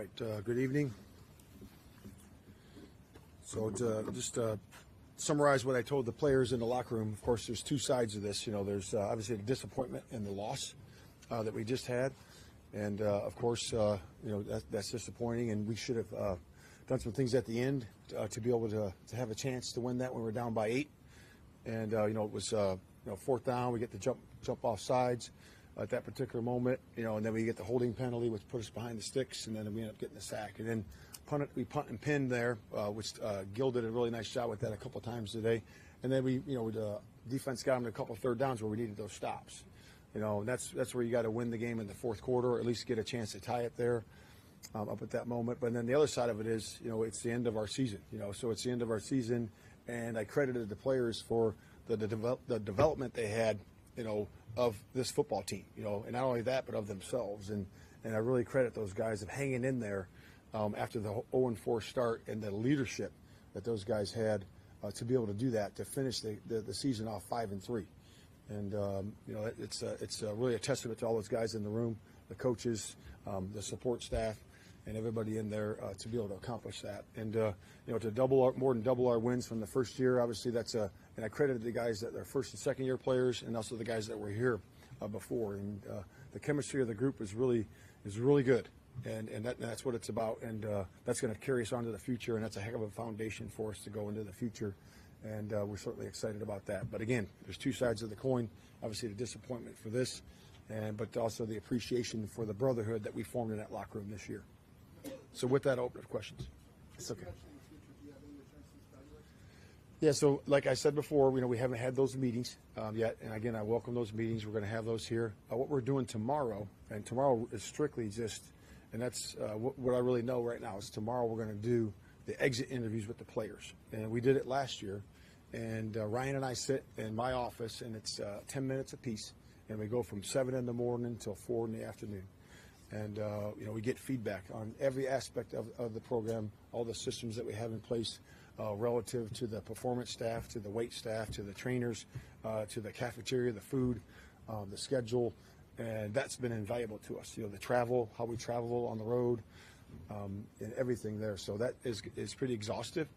right, good evening. So to just summarize what I told the players in the locker room, of course, there's two sides of this. There's obviously the disappointment and the loss that we just had. And, of course, that's disappointing, and we should have done some things at the end to be able to have a chance to win that when we were down by 8. And, it was, fourth down. We get the jump off sides at that particular moment, and then we get the holding penalty, which put us behind the sticks, and then we end up getting the sack. And then we punt and pinned there, which Gil did a really nice job with that a couple of times today. And then the defense got them a couple of third downs where we needed those stops. And that's where you got to win the game in the fourth quarter, or at least get a chance to tie it there up at that moment. But then the other side of it is, it's the end of our season. So it's the end of our season, and I credited the players for the development they had, of this football team, and not only that, but of themselves. And I really credit those guys of hanging in there after the 0-4 start, and the leadership that those guys had to be able to do that, to finish the season off 5-3. And, it's really a testament to all those guys in the room, the coaches, the support staff, and everybody in there to be able to accomplish that. And, to more than double our wins from the first year, obviously and I credited the guys that are first and second year players, and also the guys that were here before. And the chemistry of the group is really good. And that's what it's about. And that's going to carry us on to the future, and that's a heck of a foundation for us to go into the future. And we're certainly excited about that. But again, there's two sides of the coin. Obviously, the disappointment for this, but also the appreciation for the brotherhood that we formed in that locker room this year. So with that, I'll open up questions. It's okay. Yeah, so like I said before, we haven't had those meetings yet. And again, I welcome those meetings. We're going to have those here. What we're doing tomorrow, and tomorrow is strictly just, and that's what I really know right now, is tomorrow we're going to do the exit interviews with the players. And we did it last year. And Ryan and I sit in my office, and it's 10 minutes apiece. And we go from 7 in the morning till 4 in the afternoon. And, we get feedback on every aspect of the program, all the systems that we have in place relative to the performance staff, to the weight staff, to the trainers, to the cafeteria, the food, the schedule. And that's been invaluable to us. The travel, how we travel on the road, and everything there. So that is pretty exhaustive,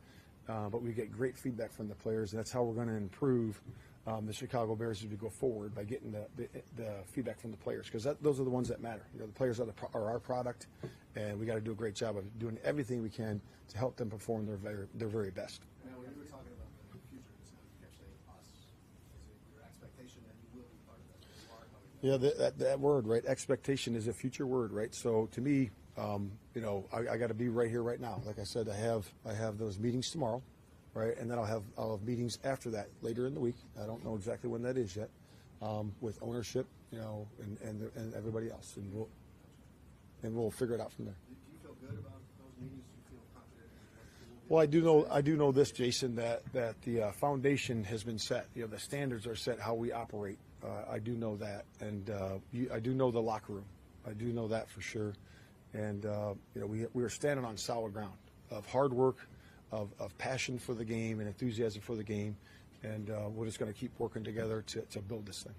but we get great feedback from the players, and that's how we're going to improve the Chicago Bears as we go forward, by getting the feedback from the players, because those are the ones that matter. The players are our product, and we got to do a great job of doing everything we can to help them perform their very best. Now, when you were talking about the future, it's not actually us. Is it your expectation that you will be part of that? Yeah, that word, right? Expectation is a future word, right? So to me, I got to be right here, right now. Like I said, I have those meetings tomorrow, right? And then I'll have meetings after that later in the week. I don't know exactly when that is yet, with ownership, and everybody else, and we'll figure it out from there. Do you feel good about those meetings? Do you feel confident? Well, I do know this, Jason, that the foundation has been set. The standards are set, how we operate. I do know that, and I do know the locker room. I do know that for sure. And we are standing on solid ground of hard work, of passion for the game, and enthusiasm for the game, and we're just going to keep working together to build this thing.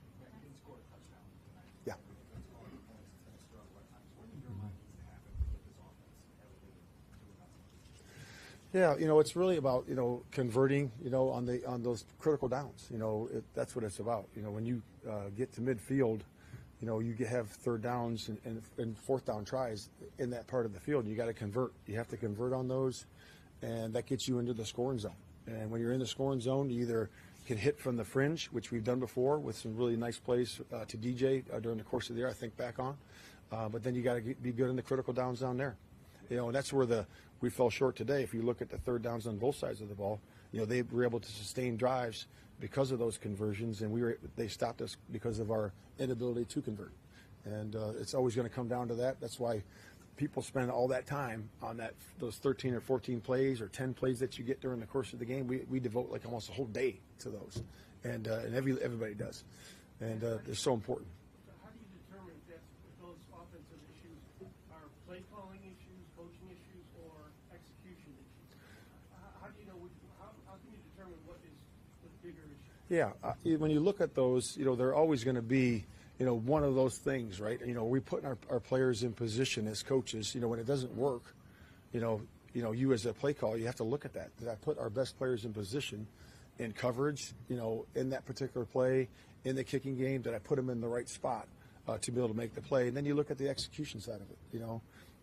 Yeah. Yeah, it's really about converting on those critical downs. That's what it's about. When you get to midfield, you have third downs and fourth down tries in that part of the field. You got to convert. You have to convert on those, and that gets you into the scoring zone. And when you're in the scoring zone, you either can hit from the fringe, which we've done before with some really nice plays to DJ during the course of the year, I think back on. But then you got to be good in the critical downs down there. And that's where we fell short today. If you look at the third downs on both sides of the ball, they were able to sustain drives because of those conversions, and they stopped us because of our inability to convert. And it's always going to come down to that. That's why people spend all that time on those 13 or 14 plays or 10 plays that you get during the course of the game. We devote like almost a whole day to those, and everybody does, and they're so important. How do you determine if those offensive issues are play calling issues, coaching issues, or execution issues? How do you know? How can you determine what is the bigger issue? Yeah, when you look at those, they're always going to be, one of those things, right? We putting our players in position as coaches. When it doesn't work, you as a play call, you have to look at that. Did I put our best players in position, in coverage, in that particular play, in the kicking game? Did I put them in the right spot to be able to make the play? And then you look at the execution side of it.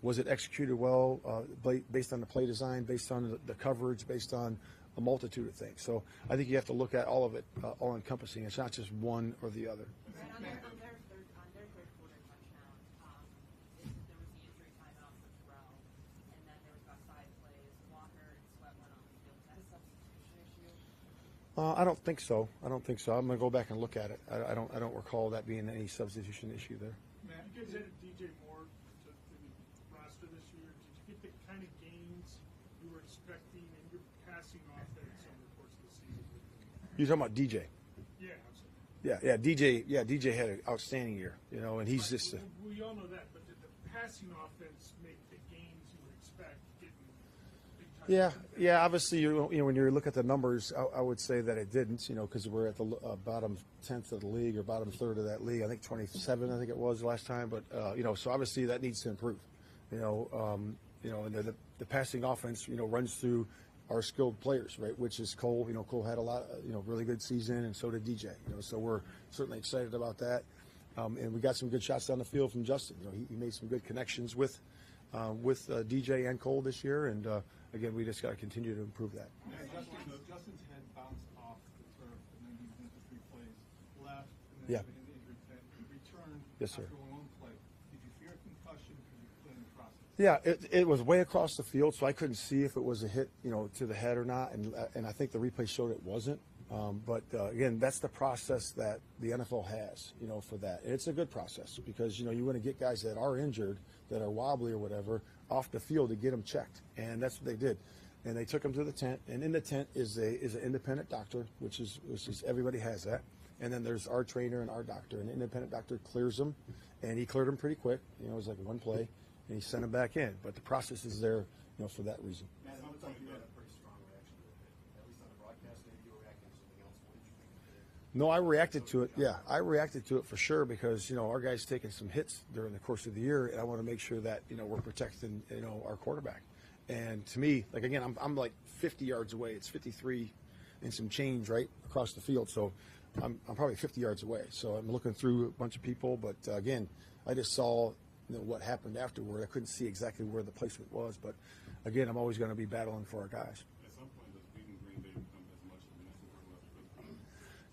Was it executed well based on the play design, based on the coverage, based on a multitude of things? So I think you have to look at all of it, all encompassing. It's not just one or the other. Right, on their third quarter touchdown, there was the injury timeout for Terrell, and then there was about 5 plays. Walker and Sweat went on the field. Is that a substitution issue? I don't think so. I'm going to go back and look at it. I don't recall that being any substitution issue there. Matt, you guys added DJ Moore to the roster this year. Did you get the kind of gains you were expecting in your passing offense over the course of the season? You're talking about DJ? Yeah, absolutely. DJ had an outstanding year, and he's just We all know that, but did the passing offense make the gains you would expect getting big time? Yeah. Obviously, when you look at the numbers, I would say that it didn't, because we're at the bottom 10th of the league or bottom third of that league. I think 27, I think it was last time. But so obviously that needs to improve. And the passing offense, runs through our skilled players, right? Which is Cole. Cole had a lot, really good season, and so did DJ. So we're certainly excited about that. And we got some good shots down the field from Justin. He made some good connections with DJ and Cole this year, and again, we just got to continue to improve that. Justin's head bounced off the turf, and then he went to 3 plays left, and Yeah. then in the injury tent, returned Yes, sir. after one play. Did you fear concussion because you put in the process? Yeah, it was way across the field, so I couldn't see if it was a hit, to the head or not, and I think the replay showed it wasn't. But again, that's the process that the NFL has, for that. And it's a good process because you want to get guys that are injured, that are wobbly or whatever, off the field to get them checked, and that's what they did. And they took them to the tent, and in the tent is an independent doctor, which is everybody has that. And then there's our trainer and our doctor, and the independent doctor clears them, and he cleared them pretty quick. It was like one play, and he sent them back in. But the process is there, for that reason. Matt, it looked like you had a pretty strong reaction to it, at least on the broadcast. Maybe you were reacting to something else. What did you think of it? No, I reacted to it. Yeah, I reacted to it for sure because our guys taking some hits during the course of the year, and I want to make sure that we're protecting our quarterback. And to me, like again, I'm like 50 yards away. It's 53 and some change right across the field, so I'm probably 50 yards away. So I'm looking through a bunch of people, but again, I just saw what happened afterward. I couldn't see exactly where the placement was, but again, I'm always going to be battling for our guys. At some point, does beating Green Bay become as much of an issue for us?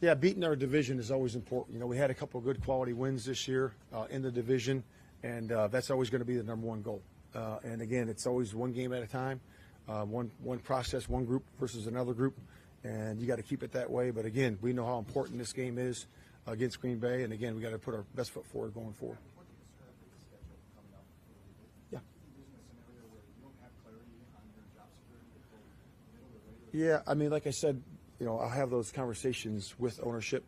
Yeah, beating our division is always important. We had a couple of good quality wins this year in the division, and that's always going to be the number one goal. And again, it's always one game at a time, one process, one group versus another group, and you got to keep it that way. But again, we know how important this game is against Green Bay, and again, we got to put our best foot forward going forward. What do you concern with the schedule coming up? Yeah. Do you envision a scenario where you don't have clarity on your job security to go middle or later? Yeah, I mean, like I said, I'll have those conversations with ownership,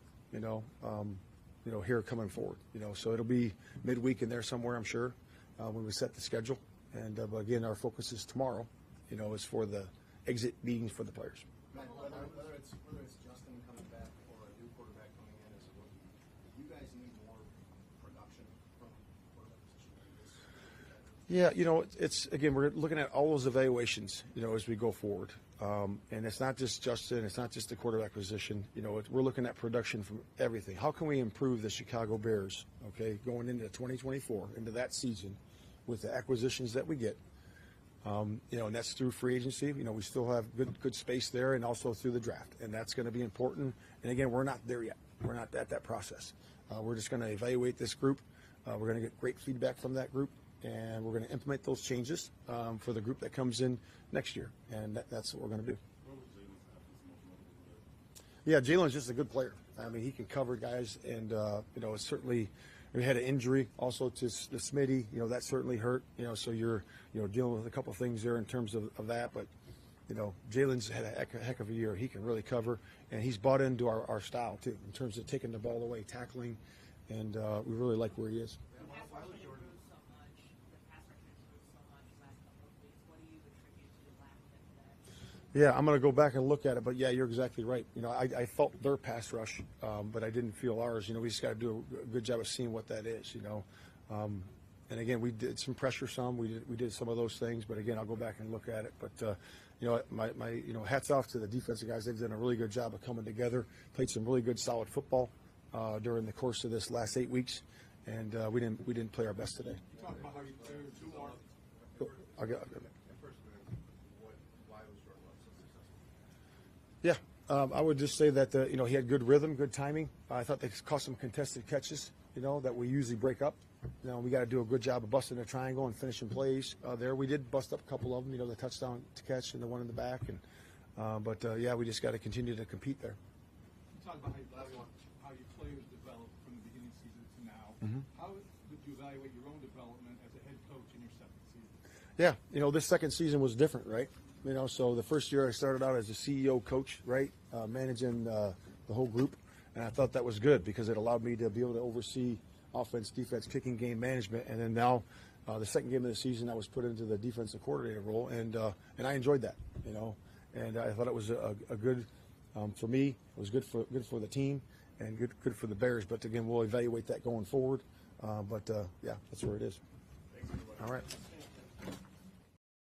here coming forward, so it'll be midweek in there somewhere, I'm sure, when we set the schedule. And but again, our focus is tomorrow, is for the exit meetings for the players. Matt, whether it's Justin coming back or a new quarterback coming in as a rookie, do you guys need more production from quarterback position? Yeah, it's again, we're looking at all those evaluations, as we go forward. And it's not just Justin, it's not just the quarterback position. We're looking at production from everything. How can we improve the Chicago Bears, going into 2024, into that season, with the acquisitions that we get? And that's through free agency. We still have good space there, and also through the draft, and that's going to be important. And again, we're not there yet. We're not at that process. We're just going to evaluate this group. We're going to get great feedback from that group, and we're going to implement those changes for the group that comes in next year, and that's what we're going to do. What was Jalen's absence most notable today? Yeah, Jalen's just a good player. I mean, he can cover guys, and it's certainly. We had an injury also to the Smitty. That certainly hurt. So you're dealing with a couple things there in terms of that. But Jalen's had a heck of a year. He can really cover, and he's bought into our style too in terms of taking the ball away, tackling, and we really like where he is. The pass rush improved so much. The pass rush improved so much last couple of weeks. What do you attribute to the lack of it today? Yeah, I'm going to go back and look at it, but yeah, you're exactly right. You know, I felt their pass rush, but I didn't feel ours. You know, we just got to do a good job of seeing what that is. You know, and again, we did some pressure, we did some of those things, but again, I'll go back and look at it. But you know, my hats off to the defensive guys. They've done a really good job of coming together. Played some really good, solid football during the course of this last 8 weeks, and we didn't play our best today. Talk about how you play with 2 more. I'll get Yeah, I would just say that you know, he had good rhythm, good timing. I thought they caught some contested catches, you know, that we usually break up. You know, we got to do a good job of busting the triangle and finishing plays there. We did bust up a couple of them, you know, the touchdown to catch and the one in the back, and but yeah, we just got to continue to compete there. Talk about how your players developed from the beginning of the season to now. Mm-hmm. How would you evaluate your own development as a head coach in your 2nd season? Yeah, you know, this 2nd season was different, right? You know, so the first year I started out as a CEO coach, right, managing the whole group, and I thought that was good because it allowed me to be able to oversee offense, defense, kicking game management, and then now the 2nd game of the season I was put into the defensive coordinator role, and I enjoyed that, you know, and I thought it was a good for me. It was good for the team and good for the Bears. But again, we'll evaluate that going forward. But yeah, that's where it is. All right.